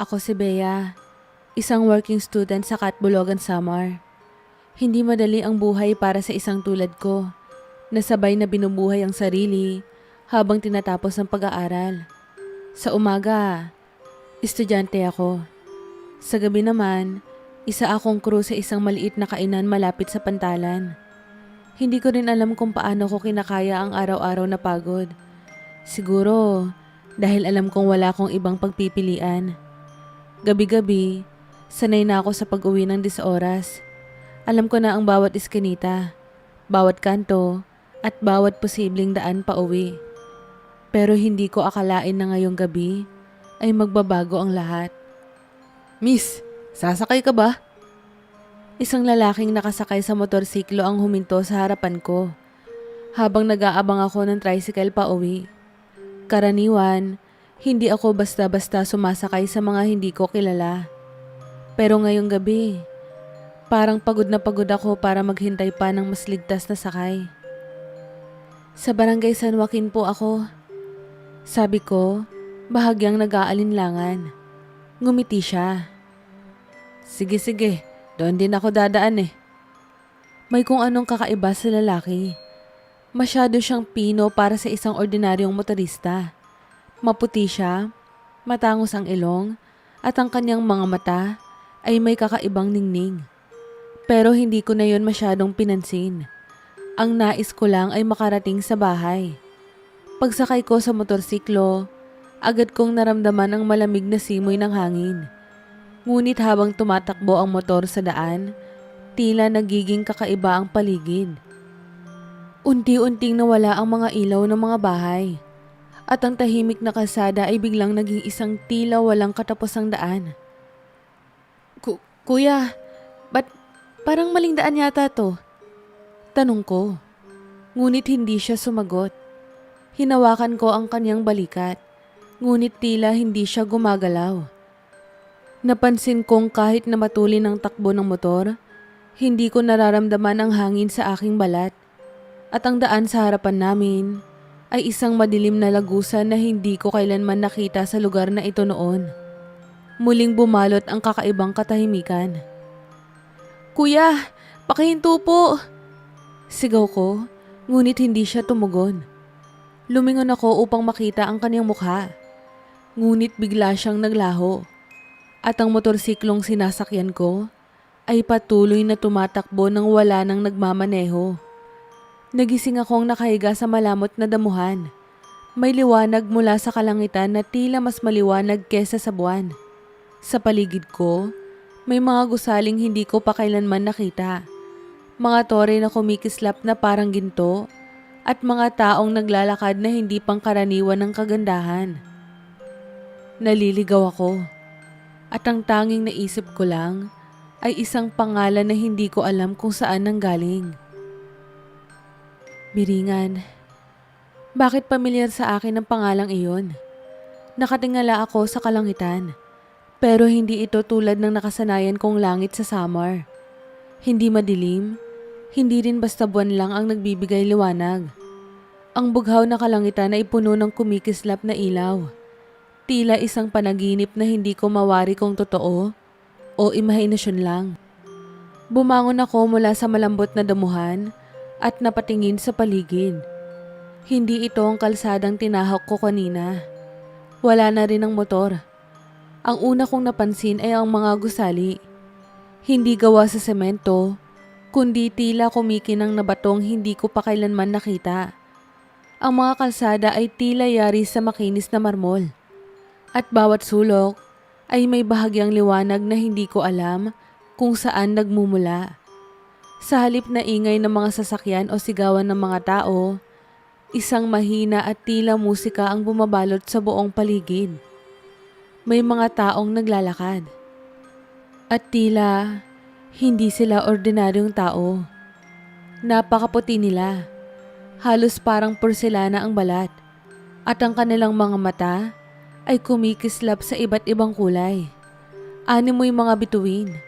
Ako si Bea, isang working student sa Catbologan Samar. Hindi madali ang buhay para sa isang tulad ko, na sabay na binubuhay ang sarili habang tinatapos ang pag-aaral. Sa umaga, estudyante ako. Sa gabi naman, isa akong crew sa isang maliit na kainan malapit sa pantalan. Hindi ko rin alam kung paano ko kinakaya ang araw-araw na pagod. Siguro, dahil alam kong wala akong ibang pagpipilian. Gabi-gabi, sanay na ako sa pag-uwi ng 10 oras. Alam ko na ang bawat iskinita, bawat kanto, at bawat posibleng daan pa uwi. Pero hindi ko akalain na ngayong gabi ay magbabago ang lahat. Miss, sasakay ka ba? Isang lalaking nakasakay sa motorsiklo ang huminto sa harapan ko habang nag-aabang ako ng tricycle pa uwi. Karaniwan, hindi ako basta-basta sumasakay sa mga hindi ko kilala. Pero ngayong gabi, parang pagod na pagod ako para maghintay pa ng mas ligtas na sakay. Sa Barangay San Joaquin po ako. Sabi ko, bahagyang nag-aalinlangan. Ngumiti siya. Sige, doon din ako dadaan eh. May kung anong kakaiba sa lalaki. Masyado siyang pino para sa isang ordinaryong motorista. Maputi siya, matangos ang ilong, at ang kanyang mga mata ay may kakaibang ningning. Pero hindi ko na yon masyadong pinansin. Ang nais ko lang ay makarating sa bahay. Pagsakay ko sa motorsiklo, agad kong naramdaman ang malamig na simoy ng hangin. Ngunit habang tumatakbo ang motor sa daan, tila nagiging kakaiba ang paligid. Unti-unting nawala ang mga ilaw ng mga bahay. At ang tahimik na kalsada ay biglang naging isang tila walang katapusang daan. Kuya, ba't parang maling daan yata to? Tanong ko. Ngunit hindi siya sumagot. Hinawakan ko ang kanyang balikat, ngunit tila hindi siya gumagalaw. Napansin kong kahit na matulin ang takbo ng motor, hindi ko nararamdaman ang hangin sa aking balat. At ang daan sa harapan namin ay isang madilim na lagusan na hindi ko kailanman nakita sa lugar na ito noon. Muling bumalot ang kakaibang katahimikan. Kuya, pakihinto po! Sigaw ko, ngunit hindi siya tumugon. Lumingon ako upang makita ang kanyang mukha. Ngunit bigla siyang naglaho. At ang motorsiklong sinasakyan ko ay patuloy na tumatakbo nang wala nang nagmamaneho. Nagising akong nakahiga sa malamot na damuhan. May liwanag mula sa kalangitan na tila mas maliwanag kesa sa buwan. Sa paligid ko, may mga gusaling hindi ko pa kailanman nakita. Mga tore na kumikislap na parang ginto at mga taong naglalakad na hindi pangkaraniwan ng kagandahan. Naliligaw ako at ang tanging naisip ko lang ay isang pangalan na hindi ko alam kung saan nanggaling. Biringan. Bakit pamilyar sa akin ang pangalang iyon? Nakatingala ako sa kalangitan, pero hindi ito tulad ng nakasanayan kong langit sa Samar. Hindi madilim, hindi rin basta buwan lang ang nagbibigay liwanag. Ang bughaw na kalangitan ay puno ng kumikislap na ilaw. Tila isang panaginip na hindi ko mawari kung totoo o imahinasyon lang. Bumangon ako mula sa malambot na damuhan at napatingin sa paligid. Hindi ito ang kalsadang tinahak ko kanina. Wala na rin ang motor. Ang una kong napansin ay ang mga gusali. Hindi gawa sa semento, kundi tila kumikinang na batong hindi ko pa kailanman nakita. Ang mga kalsada ay tila yari sa makinis na marmol. At bawat sulok ay may bahagyang liwanag na hindi ko alam kung saan nagmumula. Sa halip na ingay ng mga sasakyan o sigawan ng mga tao, isang mahina at tila musika ang bumabalot sa buong paligid. May mga taong naglalakad. At tila hindi sila ordinaryong tao. Napakaputi nila. Halos parang porselana ang balat. At ang kanilang mga mata ay kumikislap sa iba't ibang kulay. Animoy mga bituin.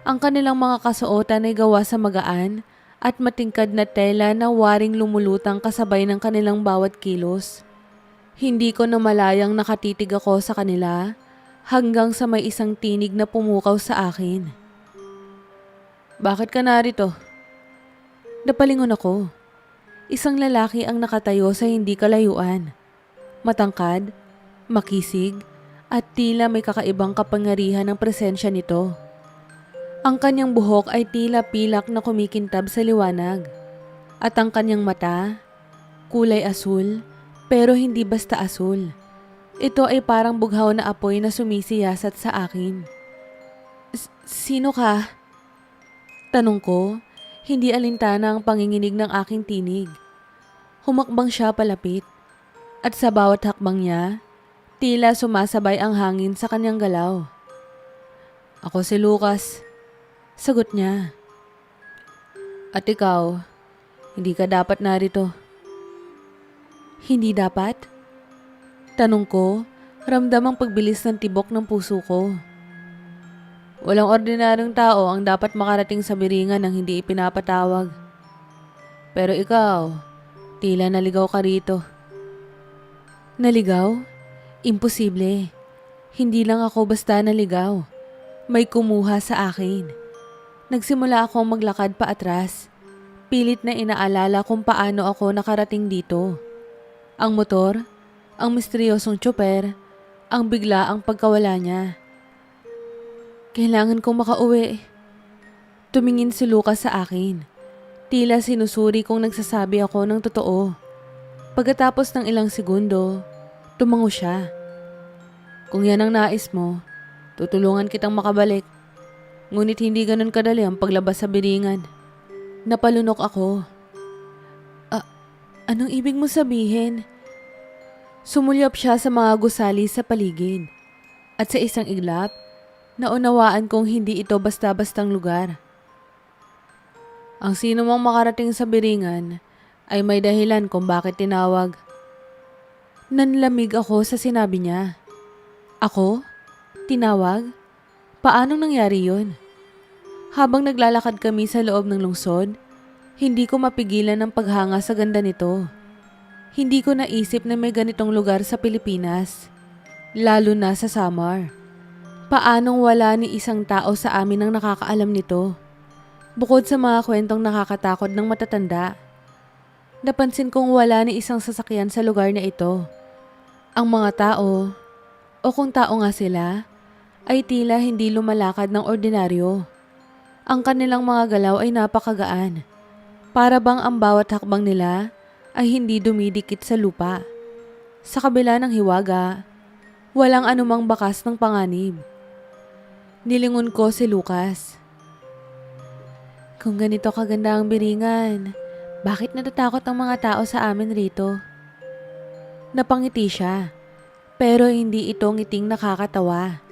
Ang kanilang mga kasuotan ay gawa sa magaan at matingkad na tela na waring lumulutang kasabay ng kanilang bawat kilos. Hindi ko namalayang nakatitig ako sa kanila hanggang sa may isang tinig na pumukaw sa akin. "Bakit ka narito?" Napalingon ako. Isang lalaki ang nakatayo sa hindi kalayuan. Matangkad, makisig, at tila may kakaibang kapangyarihan ng presensya nito. Ang kanyang buhok ay tila pilak na kumikintab sa liwanag. At ang kanyang mata, kulay asul, pero hindi basta asul. Ito ay parang bughaw na apoy na sumisiyasat sa akin. "Sino ka?" Tanong ko, hindi alintana ang panginginig ng aking tinig. Humakbang siya palapit, at sa bawat hakbang niya, tila sumasabay ang hangin sa kanyang galaw. "Ako si Lucas," sagot niya. "At ikaw, hindi ka dapat narito." "Hindi dapat?" Tanong ko, ramdam ang pagbilis ng tibok ng puso ko. "Walang ordinaryong tao ang dapat makarating sa Biringan ng hindi ipinapatawag. Pero ikaw, tila naligaw ka rito." "Naligaw? Imposible. Hindi lang ako basta naligaw. May kumuha sa akin." Nagsimula akong maglakad pa atras. Pilit na inaalala kung paano ako nakarating dito. Ang motor, ang misteryosong tsoper, ang biglaang pagkawala niya. Kailangan kong makauwi. Tumingin si Lucas sa akin. Tila sinusuri kung nagsasabi ako ng totoo. Pagkatapos ng ilang segundo, tumango siya. "Kung yan ang nais mo, tutulungan kitang makabalik. Ngunit hindi ganun kadali ang paglabas sa Biringan." Napalunok ako. Anong ibig mo sabihin?" Sumulyap siya sa mga gusali sa paligid. At sa isang iglap, naunawaan kong hindi ito basta-bastang lugar. Ang sino mang makarating sa Biringan ay may dahilan kung bakit tinawag. Nanlamig ako sa sinabi niya. Ako? Tinawag? Paano nangyari yun? Habang naglalakad kami sa loob ng lungsod, hindi ko mapigilan ang paghanga sa ganda nito. Hindi ko naisip na may ganitong lugar sa Pilipinas, lalo na sa Samar. Paanong wala ni isang tao sa amin ang nakakaalam nito? Bukod sa mga kwentong nakakatakot ng matatanda, napansin kong wala ni isang sasakyan sa lugar na ito. Ang mga tao, o kung tao nga sila, ay tila hindi lumalakad ng ordinaryo. Ang kanilang mga galaw ay napakagaan. Para bang ang bawat hakbang nila ay hindi dumidikit sa lupa. Sa kabila ng hiwaga, walang anumang bakas ng panganib. Nilingon ko si Lucas. "Kung ganito kaganda ang Biringan, bakit natatakot ang mga tao sa amin rito?" Napangiti siya, pero hindi ito ngiting nakakatawa.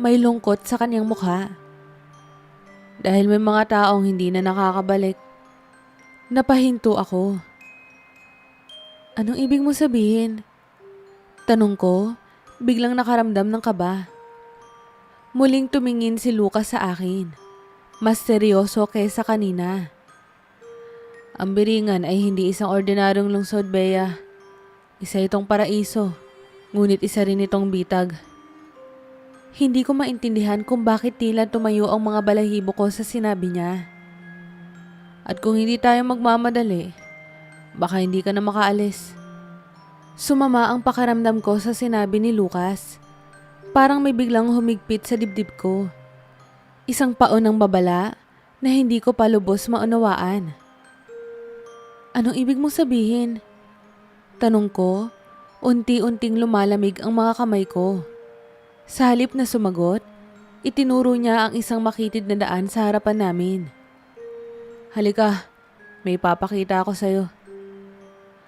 May lungkot sa kanyang mukha. "Dahil may mga taong hindi na nakakabalik." Napahinto ako. "Anong ibig mo sabihin?" Tanong ko, biglang nakaramdam ng kaba. Muling tumingin si Lucas sa akin. Mas seryoso kaysa kanina. "Ang Biringan ay hindi isang ordinaryong lungsod, Bea. Isa itong paraiso, ngunit isa rin itong bitag." Hindi ko maintindihan kung bakit tila tumayo ang mga balahibo ko sa sinabi niya. "At kung hindi tayo magmamadali, baka hindi ka na makaalis." Sumama ang pakiramdam ko sa sinabi ni Lucas. Parang may biglang humigpit sa dibdib ko. Isang paon ng babala na hindi ko palubos maunawaan. "Anong ibig mong sabihin?" Tanong ko, unti-unting lumalamig ang mga kamay ko. Sa halip na sumagot, itinuro niya ang isang makitid na daan sa harapan namin. "Halika, may papakita ako sa'yo."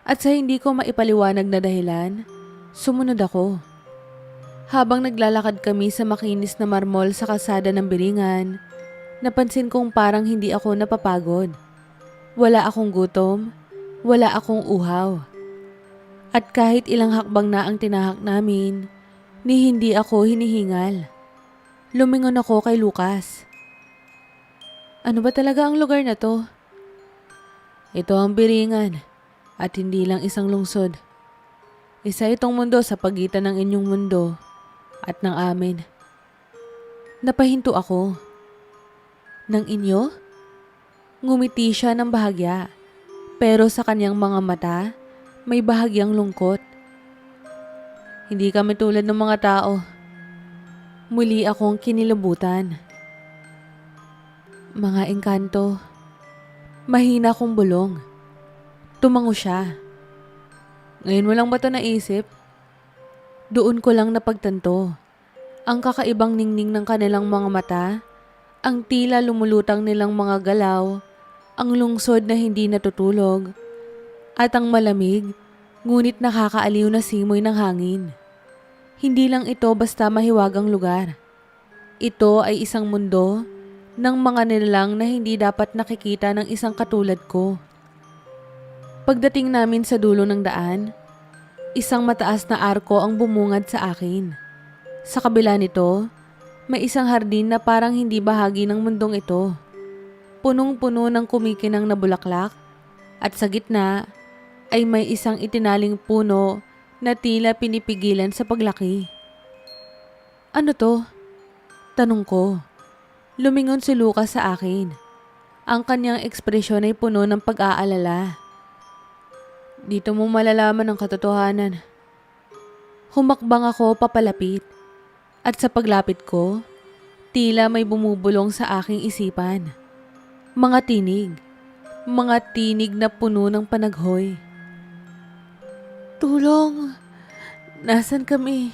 At sa hindi ko maipaliwanag na dahilan, sumunod ako. Habang naglalakad kami sa makinis na marmol sa kalsada ng Biringan, napansin kong parang hindi ako napapagod. Wala akong gutom, wala akong uhaw. At kahit ilang hakbang na ang tinahak namin, ni hindi ako hinihingal. Lumingon ako kay Lucas. "Ano ba talaga ang lugar na to?" "Ito ang Biringan. At hindi lang isang lungsod. Isa itong mundo sa pagitan ng inyong mundo at ng amin. Napahinto ako. Ng inyo? Ngumiti siya ng bahagya, pero sa kanyang mga mata, may bahagyang lungkot. Hindi kami tulad ng mga tao. Muli akong kinilabutan. Mga engkanto. Mahina kong bulong. Tumango siya. Ngayon mo lang ba ito naisip? Doon ko lang napagtanto. Ang kakaibang ningning ng kanilang mga mata, ang tila lumulutang nilang mga galaw, ang lungsod na hindi natutulog, at ang malamig, ngunit nakakaaliw na simoy ng hangin. Hindi lang ito basta mahiwagang lugar. Ito ay isang mundo ng mga nilalang na hindi dapat nakikita ng isang katulad ko. Pagdating namin sa dulo ng daan, isang mataas na arko ang bumungad sa akin. Sa kabila nito, may isang hardin na parang hindi bahagi ng mundong ito. Punong-puno ng kumikinang na bulaklak at sa gitna ay may isang itinaling puno na tila pinipigilan sa paglaki. Ano to? Tanong ko. Lumingon si Lucas sa akin. Ang kanyang ekspresyon ay puno ng pag-aalala. Dito mo malalaman ang katotohanan. Humakbang ako papalapit. At sa paglapit ko, tila may bumubulong sa aking isipan. Mga tinig na puno ng panaghoy. Tulong! Nasaan kami?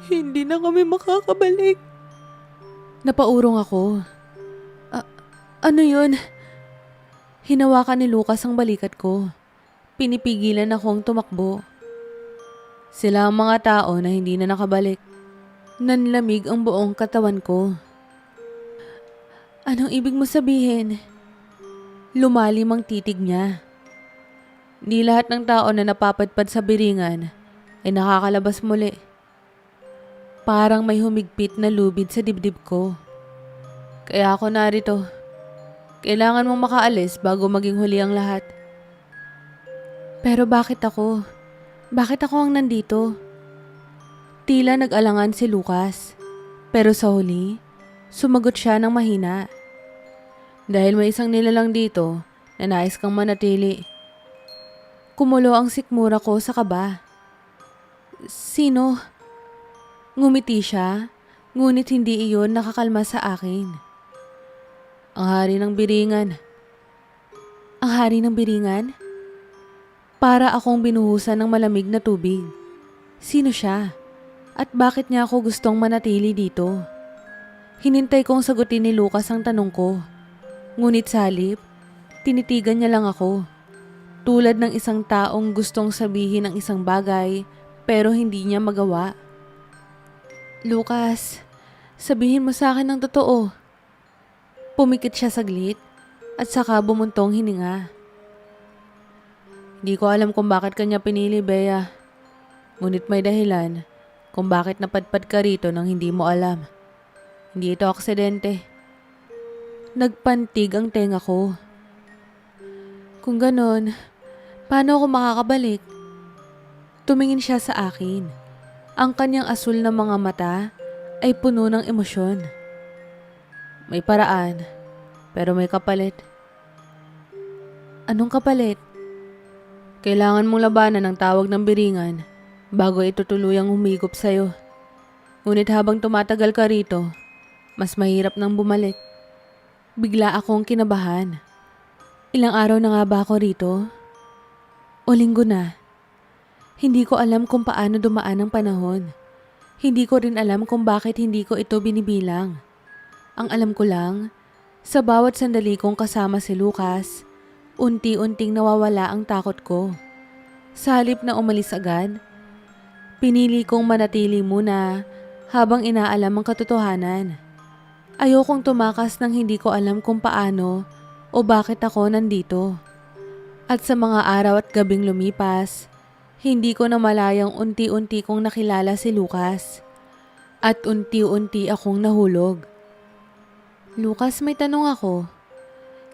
Hindi na kami makakabalik. Napaurong ako. Ano yun? Hinawakan ni Lucas ang balikat ko. Pinipigilan akong tumakbo. Sila ang mga tao na hindi na nakabalik. Nanlamig ang buong katawan ko. Anong ibig mo sabihin? Lumalim ang titig niya. Di lahat ng tao na napapadpad sa biringan ay nakakalabas muli. Parang may humigpit na lubid sa dibdib ko. Kaya ako narito. Kailangan mong makaalis bago maging huli ang lahat. Pero bakit ako? Bakit ako ang nandito? Tila nag-alangan si Lucas, pero sa huli, sumagot siya ng mahina. Dahil may isang nilalang dito na nais kang manatili. Kumulo ang sikmura ko sa kaba. Sino? Ngumiti siya, ngunit hindi iyon nakakalma sa akin. Ang hari ng biringan. Ang hari ng biringan? Para akong binuhusan ng malamig na tubig. Sino siya? At bakit niya ako gustong manatili dito? Hinintay kong sagutin ni Lucas ang tanong ko. Ngunit sa halip, tinitigan niya lang ako. Tulad ng isang taong gustong sabihin ang isang bagay pero hindi niya magawa. Lucas, sabihin mo sa akin ang totoo. Pumikit siya saglit at saka bumuntong hininga. Hindi ko alam kung bakit kanya pinili, Bea. Ngunit may dahilan kung bakit napadpad ka rito nang hindi mo alam. Hindi ito aksidente. Nagpantig ang tenga ko. Kung ganon, paano ako makakabalik? Tumingin siya sa akin. Ang kanyang asul na mga mata ay puno ng emosyon. May paraan, pero may kapalit. Anong kapalit? Kailangan mong labanan ang tawag ng biringan bago ito tuluyang humigop sa'yo. Ngunit habang tumatagal ka rito, mas mahirap nang bumalik. Bigla akong kinabahan. Ilang araw na nga ba ako rito? O linggo na? Hindi ko alam kung paano dumaan ang panahon. Hindi ko rin alam kung bakit hindi ko ito binibilang. Ang alam ko lang, sa bawat sandali kong kasama si Lucas, unti-unting nawawala ang takot ko. Sa halip na umalis agad, pinili kong manatili muna habang inaalam ang katotohanan. Ayokong tumakas nang hindi ko alam kung paano o bakit ako nandito. At sa mga araw at gabing lumipas, hindi ko na malayang unti-unti kong nakilala si Lucas. At unti-unti akong nahulog. Lucas, may tanong ako.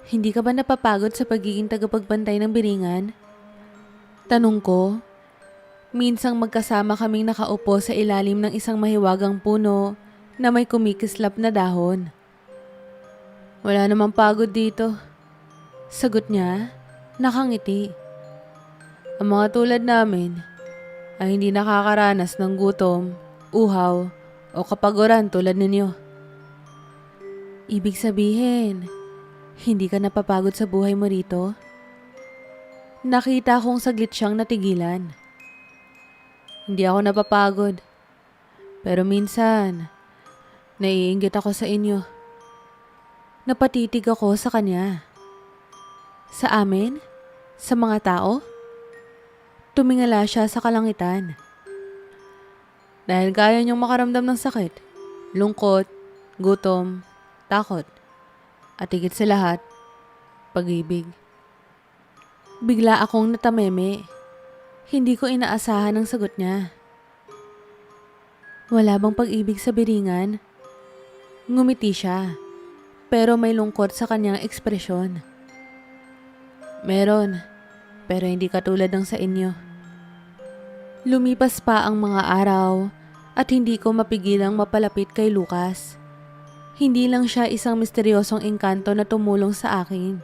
Hindi ka ba napapagod sa pagiging tagapagbantay ng biringan? Tanong ko. Minsang magkasama kaming nakaupo sa ilalim ng isang mahiwagang puno na may kumikislap na dahon. Wala namang pagod dito. Sagot niya, nakangiti. Ang mga tulad namin ay hindi nakakaranas ng gutom, uhaw o kapaguran tulad ninyo. Ibig sabihin, hindi ka napapagod sa buhay mo rito? Nakita kong saglit siyang natigilan. Hindi ako napapagod. Pero minsan, naiinggit ako sa inyo. Napatitig ako sa kanya. Sa amin? Sa mga tao? Tumingala siya sa kalangitan. Dahil kaya niyong makaramdam ng sakit, lungkot, gutom, takot, at higit sa lahat, pag-ibig. Bigla akong natameme. Hindi ko inaasahan ang sagot niya. Wala bang pag-ibig sa biringan? Ngumiti siya, pero may lungkot sa kanyang ekspresyon. Meron, pero hindi katulad ng sa inyo. Lumipas pa ang mga araw at hindi ko mapigilang mapalapit kay Lucas. Hindi lang siya isang misteryosong engkanto na tumulong sa akin.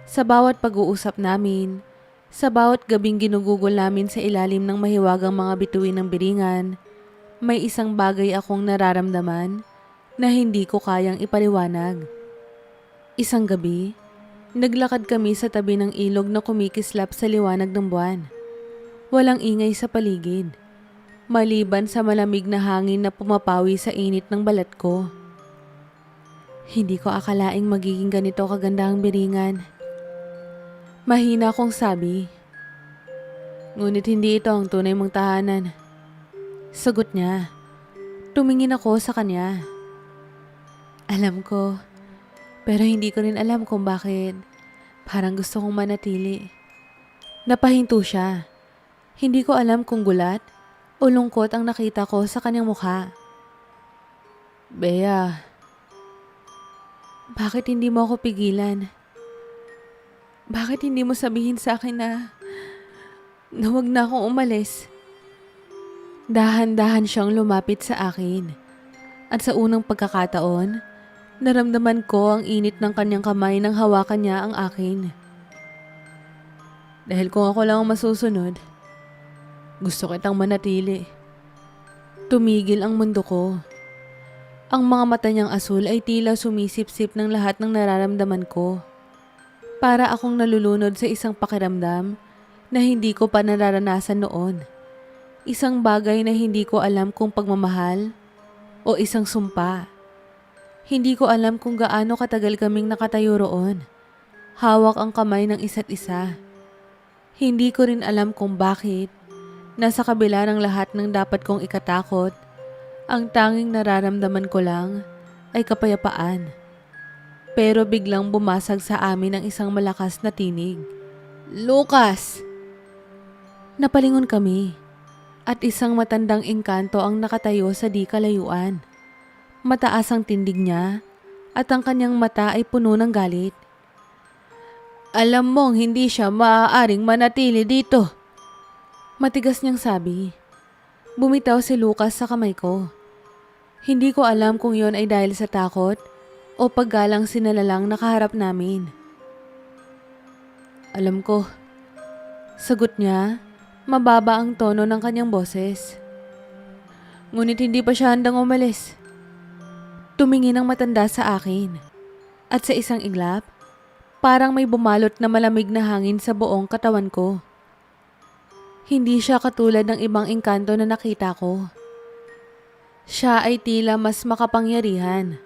Sa bawat pag-uusap namin, sa bawat gabing ginugugol namin sa ilalim ng mahiwagang mga bituin ng biringan, may isang bagay akong nararamdaman na hindi ko kayang ipaliwanag. Isang gabi, naglakad kami sa tabi ng ilog na kumikislap sa liwanag ng buwan. Walang ingay sa paligid, maliban sa malamig na hangin na pumapawi sa init ng balat ko. Hindi ko akalaing magiging ganito kaganda ang biringan. Mahina akong sabi. Ngunit hindi ito ang tunay mong tahanan. Sagot niya. Tumingin ako sa kanya. Alam ko, pero hindi ko rin alam kung bakit. Parang gusto kong manatili. Napahinto siya. Hindi ko alam kung gulat o lungkot ang nakita ko sa kanyang mukha. Bea, bakit hindi mo ako pigilan? Bakit hindi mo sabihin sa akin na huwag na akong umalis? Dahan-dahan siyang lumapit sa akin. At sa unang pagkakataon, naramdaman ko ang init ng kanyang kamay nang hawakan niya ang akin. Dahil kung ako lang ang masusunod, gusto kitang manatili. Tumigil ang mundo ko. Ang mga mata niyang asul ay tila sumisip-sip ng lahat ng nararamdaman ko. Para akong nalulunod sa isang pakiramdam na hindi ko pa nararanasan noon. Isang bagay na hindi ko alam kung pagmamahal o isang sumpa. Hindi ko alam kung gaano katagal kaming nakatayo roon. Hawak ang kamay ng isa't isa. Hindi ko rin alam kung bakit. Nasa kabila ng lahat ng dapat kong ikatakot, ang tanging nararamdaman ko lang ay kapayapaan. Pero biglang bumasag sa amin ang isang malakas na tinig. Lucas! Napalingon kami at isang matandang engkanto ang nakatayo sa di kalayuan. Mataas ang tindig niya at ang kanyang mata ay puno ng galit. Alam mong hindi siya maaaring manatili dito. Matigas niyang sabi. Bumitaw si Lucas sa kamay ko. Hindi ko alam kung yon ay dahil sa takot o paggalang sinalalang nakaharap namin. Alam ko. Sagot niya, mababa ang tono ng kanyang boses. Ngunit hindi pa siya handang umalis. Tumingin ang matanda sa akin. At sa isang iglap, parang may bumalot na malamig na hangin sa buong katawan ko. Hindi siya katulad ng ibang engkanto na nakita ko. Siya ay tila mas makapangyarihan,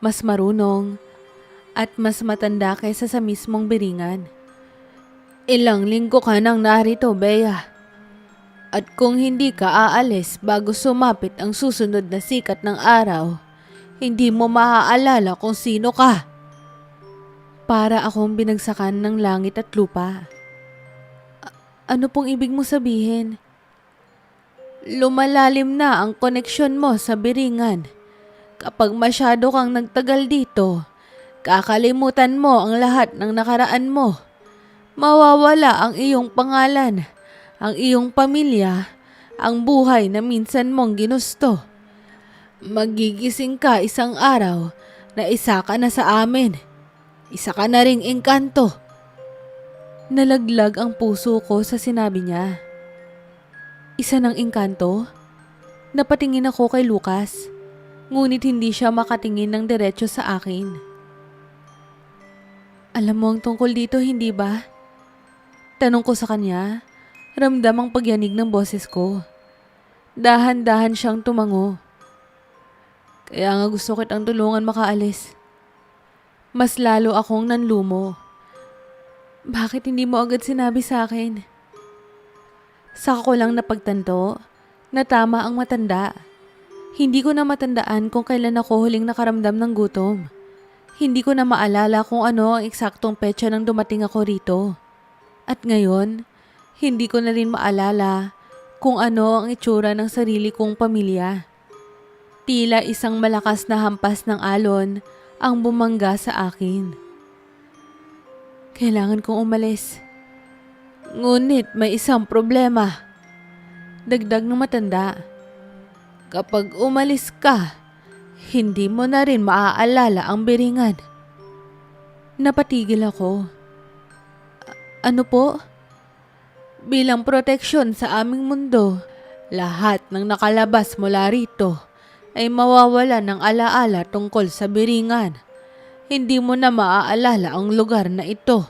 mas marunong, at mas matanda kaysa sa mismong biringan. Ilang linggo ka nang narito, Bea. At kung hindi ka aalis bago sumapit ang susunod na sikat ng araw, hindi mo maaalala kung sino ka. Para akong binagsakan ng langit at lupa. Ano pong ibig mo sabihin? Lumalalim na ang koneksyon mo sa biringan. Kapag masyado kang nagtagal dito, kakalimutan mo ang lahat ng nakaraan mo. Mawawala ang iyong pangalan, ang iyong pamilya, ang buhay na minsan mong ginusto. Magigising ka isang araw na isa ka na sa amin. Isa ka na ring engkanto. Nalaglag ang puso ko sa sinabi niya. Isa ng engkanto? Napatingin ako kay Lucas, ngunit hindi siya makatingin ng diretso sa akin. Alam mo ang tungkol dito, hindi ba? Tanong ko sa kanya, ramdam ang pagyanig ng boses ko. Dahan-dahan siyang tumango. Kaya nga gusto kitang tulungan makaalis. Mas lalo akong nanlumo. Bakit hindi mo agad sinabi sa akin? Saka ko lang napagtanto na tama ang matanda. Hindi ko na matandaan kung kailan ako huling nakaramdam ng gutom. Hindi ko na maalala kung ano ang eksaktong petsa nang dumating ako rito. At ngayon, hindi ko na rin maalala kung ano ang itsura ng sarili kong pamilya. Tila isang malakas na hampas ng alon ang bumangga sa akin. Kailangan kong umalis. Ngunit may isang problema. Dagdag ng matanda. Kapag umalis ka, hindi mo na rin maaalala ang biringan. Napatigil ako. Ano po? Bilang proteksyon sa aming mundo, lahat ng nakalabas mula rito ay mawawala ng alaala tungkol sa biringan. Hindi mo na maaalala ang lugar na ito,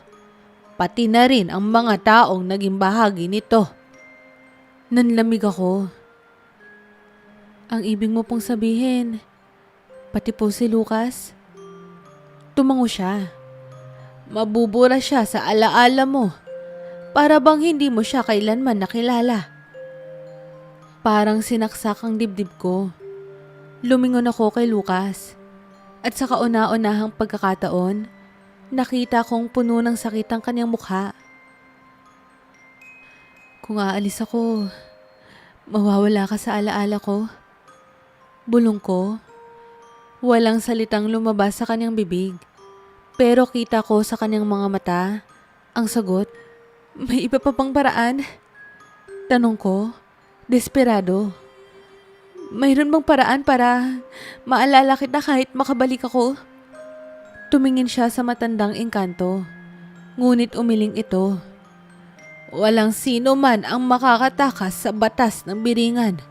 pati na rin ang mga taong naging bahagi nito. Nanlamig ako. Ang ibig mo pong sabihin, pati po si Lucas? Tumango siya. Mabubura siya sa alaala mo, para bang hindi mo siya kailanman nakilala. Parang sinaksak ang dibdib ko. Lumingon ako kay Lucas. At sa kauna-unahang pagkakataon, nakita kong puno ng sakit ang kanyang mukha. Kung aalis ako, mawawala ka sa alaala ko. Bulong ko. Walang salitang lumabas sa kanyang bibig. Pero kita ko sa kanyang mga mata ang sagot. May iba pa bang paraan? Tanong ko, desperado. Mayroon bang paraan para maalala kita kahit makabalik ako? Tumingin siya sa matandang engkanto. Ngunit umiling ito. Walang sino man ang makakatakas sa batas ng biringan.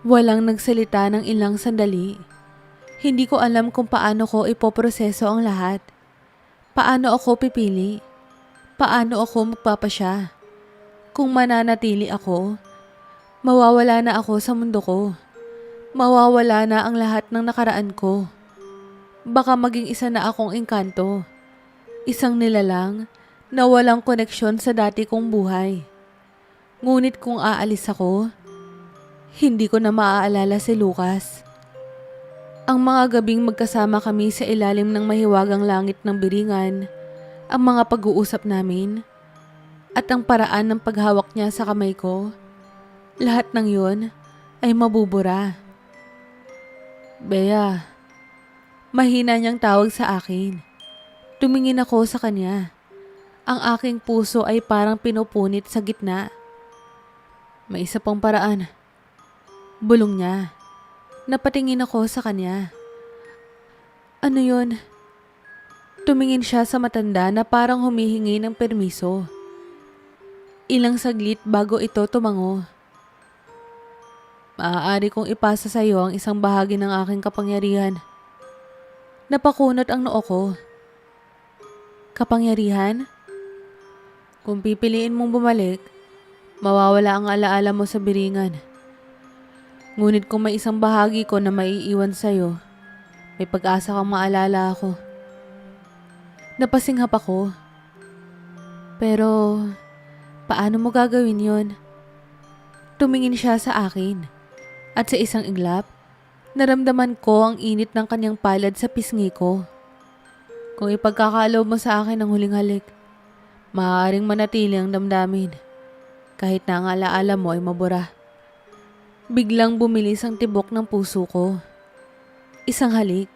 Walang nagsalita ng ilang sandali. Hindi ko alam kung paano ko ipoproseso ang lahat. Paano ako pipili? Paano ako magpapasya? Kung mananatili ako, mawawala na ako sa mundo ko. Mawawala na ang lahat ng nakaraan ko. Baka maging isa na akong engkanto. Isang nilalang na walang koneksyon sa dati kong buhay. Ngunit kung aalis ako, hindi ko na maaalala si Lucas. Ang mga gabing magkasama kami sa ilalim ng mahiwagang langit ng biringan, ang mga pag-uusap namin, at ang paraan ng paghawak niya sa kamay ko, lahat ng yun ay mabubura. Bea, mahina niyang tawag sa akin. Tumingin ako sa kanya. Ang aking puso ay parang pinupunit sa gitna. May isa pang paraan. Bulong niya. Napatingin ako sa kanya. Ano yun? Tumingin siya sa matanda na parang humihingi ng permiso. Ilang saglit bago ito tumango. Maaari kong ipasa sa iyo ang isang bahagi ng aking kapangyarihan. Napakunot ang noo ko. Kapangyarihan? Kung pipiliin mong bumalik, mawawala ang alaala mo sa biringan. Ngunit kung may isang bahagi ko na maiiwan sa'yo, may pag-asa kang maalala ako. Napasinghap ako. Pero, paano mo gagawin yon? Tumingin siya sa akin. At sa isang iglap, naramdaman ko ang init ng kanyang palad sa pisngi ko. Kung ipagkakaloob mo sa akin ang huling halik, maaaring manatili ang damdamin, kahit na ang alaala mo ay mabura. Biglang bumilis ang tibok ng puso ko. Isang halik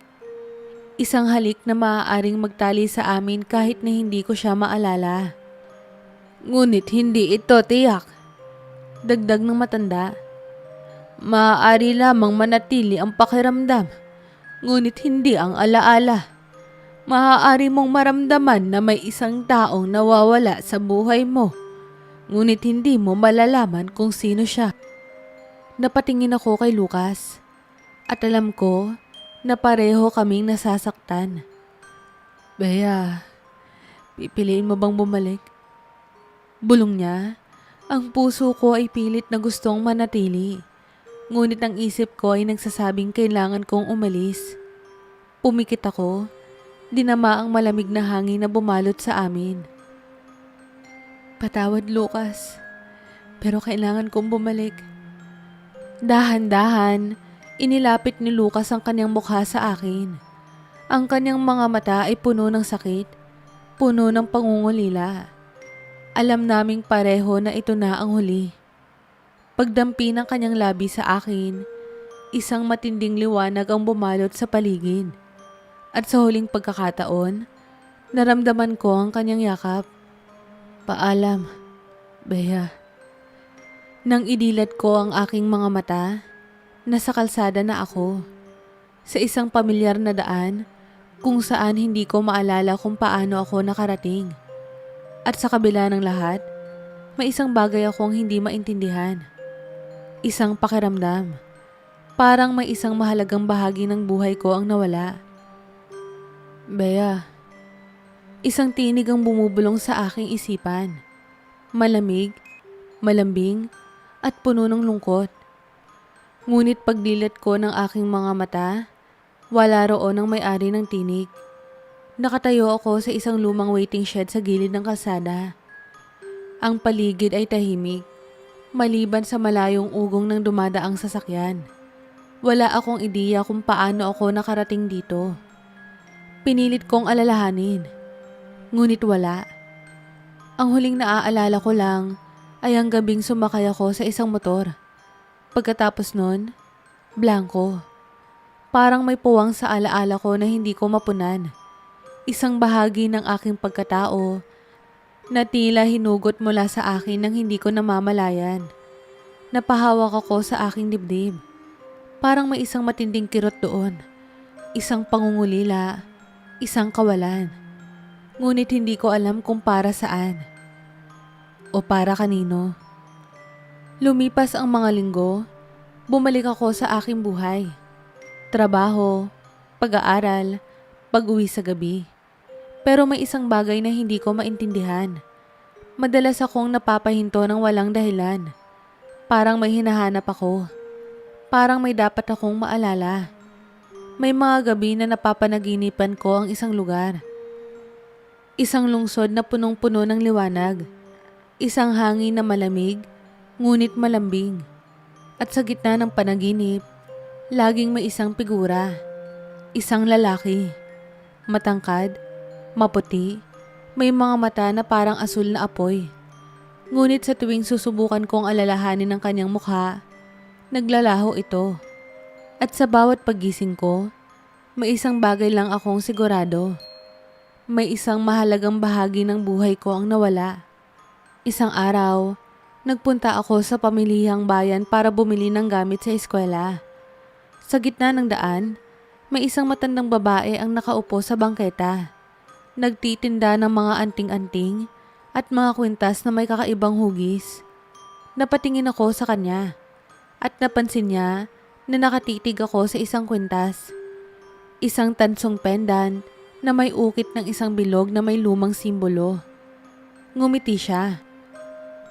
na maaaring magtali sa amin kahit na hindi ko siya maalala. Ngunit hindi ito tiyak. Dagdag ng matanda. Maaari lamang manatili ang pakiramdam, ngunit hindi ang alaala. Maaari mong maramdaman na may isang taong nawawala sa buhay mo, ngunit hindi mo malalaman kung sino siya. Napatingin ako kay Lucas at alam ko na pareho kaming nasasaktan. Bea, pipiliin mo bang bumalik? Bulong niya. Ang puso ko ay pilit na gustong manatili. Ngunit ang isip ko ay nagsasabing kailangan kong umalis. Pumikit ako. Dinama ang malamig na hangin na bumalot sa amin. Patawad, Lucas. Pero kailangan kong bumalik. Dahan-dahan, inilapit ni Lucas ang kanyang mukha sa akin. Ang kanyang mga mata ay puno ng sakit, puno ng pangungulila. Alam naming pareho na ito na ang huli. Pagdampi ng kanyang labi sa akin, isang matinding liwanag ang bumalot sa paligid. At sa huling pagkakataon, naramdaman ko ang kanyang yakap. Paalam, Bea. Nang idilat ko ang aking mga mata, nasa kalsada na ako. Sa isang pamilyar na daan, kung saan hindi ko maalala kung paano ako nakarating. At sa kabila ng lahat, may isang bagay akong hindi maintindihan. Isang pakiramdam. Parang may isang mahalagang bahagi ng buhay ko ang nawala. Bea, isang tinig ang bumubulong sa aking isipan. Malamig, malambing, at puno ng lungkot. Ngunit pagdilat ko ng aking mga mata, wala roon ang may-ari ng tinig. Nakatayo ako sa isang lumang waiting shed sa gilid ng kalsada. Ang paligid ay tahimik, maliban sa malayong ugong ng dumadaang sasakyan. Wala akong ideya kung paano ako nakarating dito. Pinilit kong alalahanin, ngunit wala. Ang huling naaalala ko lang ay ang gabing sumakay ako sa isang motor. Pagkatapos nun, blanko. Parang may puwang sa alaala ko na hindi ko mapunan. Isang bahagi ng aking pagkatao na tila hinugot mula sa akin nang hindi ko namamalayan. Napahawak ako sa aking dibdib. Parang may isang matinding kirot doon. Isang pangungulila, isang kawalan. Ngunit hindi ko alam kung para saan o para kanino. Lumipas ang mga linggo, bumalik ako sa aking buhay. Trabaho, pag-aaral, pag-uwi sa gabi. Pero may isang bagay na hindi ko maintindihan. Madalas akong napapahinto ng walang dahilan. Parang may hinahanap ako. Parang may dapat akong maalala. May mga gabi na napapanaginipan ko ang isang lugar. Isang lungsod na punong-puno ng liwanag. Isang hangin na malamig, ngunit malambing. At sa gitna ng panaginip, laging may isang figura. Isang lalaki. Matangkad, maputi, may mga mata na parang asul na apoy. Ngunit sa tuwing susubukan kong alalahanin ang kanyang mukha, naglalaho ito. At sa bawat paggising ko, may isang bagay lang akong sigurado. May isang mahalagang bahagi ng buhay ko ang nawala. Isang araw, nagpunta ako sa pamilihang bayan para bumili ng gamit sa eskwela. Sa gitna ng daan, may isang matandang babae ang nakaupo sa bangketa. Nagtitinda ng mga anting-anting at mga kwintas na may kakaibang hugis. Napatingin ako sa kanya at napansin niya na nakatitig ako sa isang kwintas. Isang tansong pendant na may ukit ng isang bilog na may lumang simbolo. Ngumiti siya.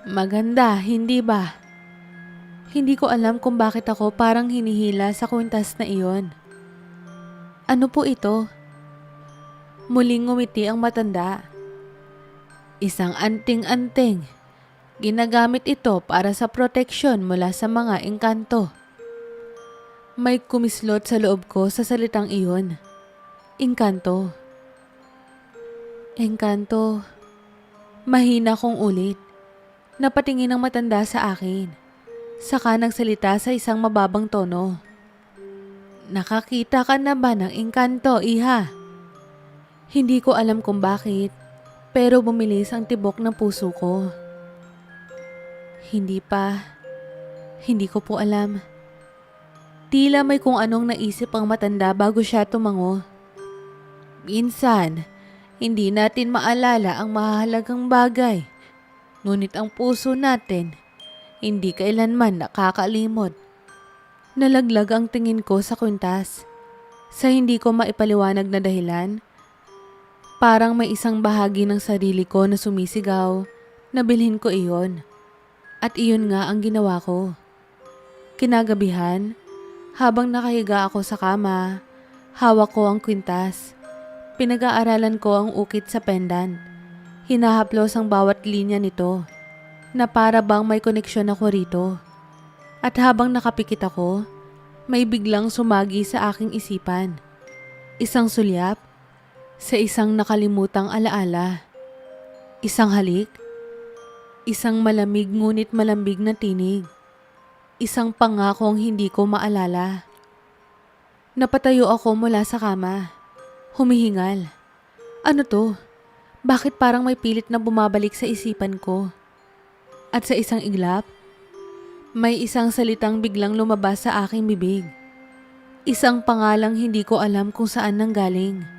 Maganda, hindi ba? Hindi ko alam kung bakit ako parang hinihila sa kwintas na iyon. Ano po ito? Muling ngumiti ang matanda. Isang anting-anting. Ginagamit ito para sa proteksyon mula sa mga engkanto. May kumislot sa loob ko sa salitang iyon. Engkanto. Engkanto. Mahina kong ulit. Napatingin ang matanda sa akin. Saka nagsalita sa isang mababang tono. Nakakita ka na ba ng engkanto, iha? Hindi ko alam kung bakit, pero bumilis ang tibok ng puso ko. Hindi pa. Hindi ko po alam. Tila may kung anong naisip ang matanda bago siya tumango. Minsan, hindi natin maalala ang mahalagang bagay. Ngunit ang puso natin, hindi kailanman nakakalimot. Nalaglag ang tingin ko sa kwintas. Sa hindi ko maipaliwanag na dahilan, parang may isang bahagi ng sarili ko na sumisigaw na bilhin ko iyon. At iyon nga ang ginawa ko. Kinagabihan, habang nakahiga ako sa kama, hawak ko ang kwintas. Pinag-aaralan ko ang ukit sa pendant. Hinahaplos ang bawat linya nito na para bang may koneksyon ako rito. At habang nakapikit ako, may biglang sumagi sa aking isipan. Isang sulyap sa isang nakalimutang alaala. Isang halik. Isang malamig ngunit malambig na tinig. Isang pangakong hindi ko maalala. Napatayo ako mula sa kama. Humihingal. Ano to? Bakit parang may pilit na bumabalik sa isipan ko? At sa isang iglap, may isang salitang biglang lumabas sa aking bibig. Isang pangalang hindi ko alam kung saan nanggaling.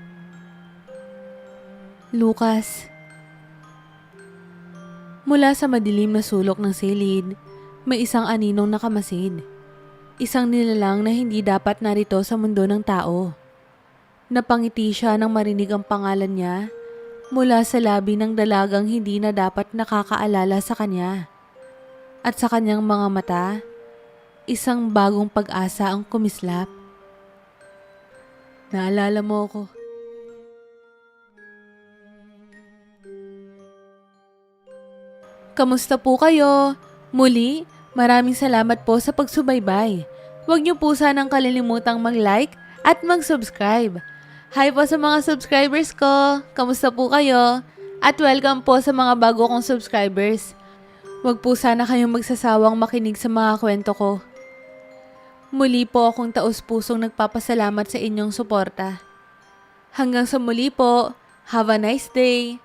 Lucas. Mula sa madilim na sulok ng silid, may isang aninong nakamasid. Isang nilalang na hindi dapat narito sa mundo ng tao. Napangiti siya nang marinig ang pangalan niya mula sa labi ng dalagang hindi na dapat nakakaalala sa kanya. At sa kanyang mga mata, isang bagong pag-asa ang kumislap. Naalala mo ako. Kamusta po kayo? Muli, maraming salamat po sa pagsubaybay. Huwag niyo po sanang kalilimutang mag-like at mag-subscribe. Hi po sa mga subscribers ko. Kamusta po kayo? At welcome po sa mga bago kong subscribers. Huwag po sana kayong magsasawang makinig sa mga kwento ko. Muli po akong taus-pusong nagpapasalamat sa inyong suporta. Hanggang sa muli po. Have a nice day.